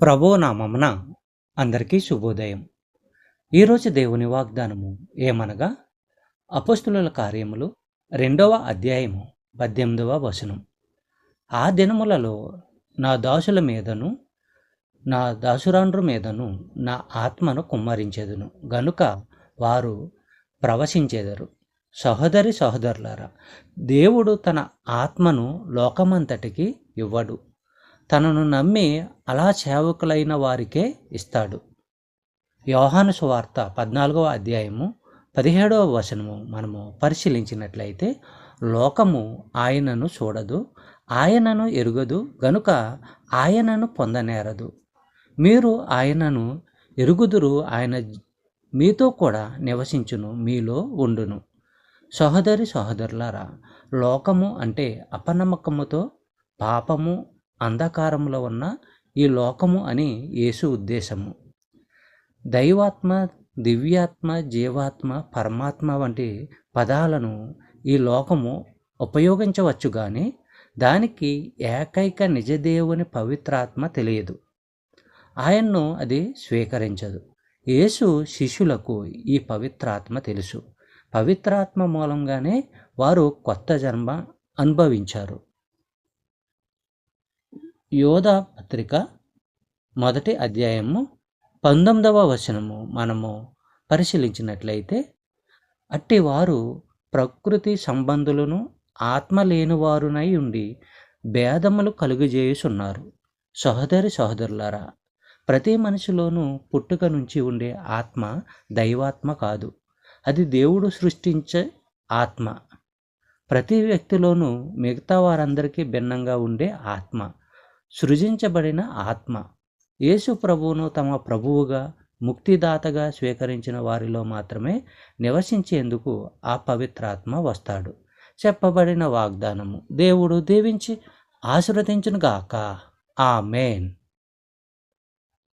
ప్రభువు నామమున అందరికీ శుభోదయం. ఈరోజు దేవుని వాగ్దానము ఏమనగా, అపోస్తులుల కార్యములు 2వ అధ్యాయము 18వ వచనం. ఆ దినములలో నా దాసుల మీదను నా దాసురాండ్రు మీదను నా ఆత్మను కుమ్మరించెదను గనుక వారు ప్రవశించెదరు. సహోదరి సహోదరులారా, దేవుడు తన ఆత్మను లోకమంతటికి ఇవ్వడు. తనను నమ్మి అలా సేవకులైన వారికే ఇస్తాడు. యోహాను సువార్త 14వ అధ్యాయము 17వ వచనము మనము పరిశీలించినట్లయితే, లోకము ఆయనను చూడదు, ఆయనను ఎరుగదు గనుక ఆయనను పొందనేరదు. మీరు ఆయనను ఎరుగుదురు, ఆయన మీతో కూడా నివసించును, మీలో ఉండును. సహోదరి సహోదరులారా, లోకము అంటే అపనమ్మకముతో పాపము అంధకారంలో ఉన్న ఈ లోకము అని యేసు ఉద్దేశము. దైవాత్మ, దివ్యాత్మ, జీవాత్మ, పరమాత్మ వంటి పదాలను ఈ లోకము ఉపయోగించవచ్చు కానీ దానికి ఏకైక నిజదేవుని పవిత్రాత్మ తెలియదు. ఆయన్ను అది స్వీకరించదు. యేసు శిష్యులకు ఈ పవిత్రాత్మ తెలుసు. పవిత్రాత్మ మూలంగానే వారు కొత్త జన్మ అనుభవించారు. యోధా పత్రిక 1వ అధ్యాయము 19వ వచనము మనము పరిశీలించినట్లయితే, అట్టి వారు ప్రకృతి సంబంధులను ఆత్మ లేనివారునై ఉండి భేదములు కలుగజేయుచున్నారు. సహోదరి సహోదరులారా, ప్రతి మనిషిలోనూ పుట్టుక నుంచి ఉండే ఆత్మ దైవాత్మ కాదు, అది దేవుడు సృష్టించే ఆత్మ. ప్రతి వ్యక్తిలోనూ మిగతా వారందరికీ భిన్నంగా ఉండే ఆత్మ, సృజించబడిన ఆత్మ. యేసు ప్రభువును తమ ప్రభువుగా, ముక్తిదాతగా స్వీకరించిన వారిలో మాత్రమే నివసించేందుకు ఆ పవిత్రాత్మ వస్తాడు. చెప్పబడిన వాగ్దానము దేవుడు దీవించి ఆశీర్వదించునుగాక. ఆమేన్.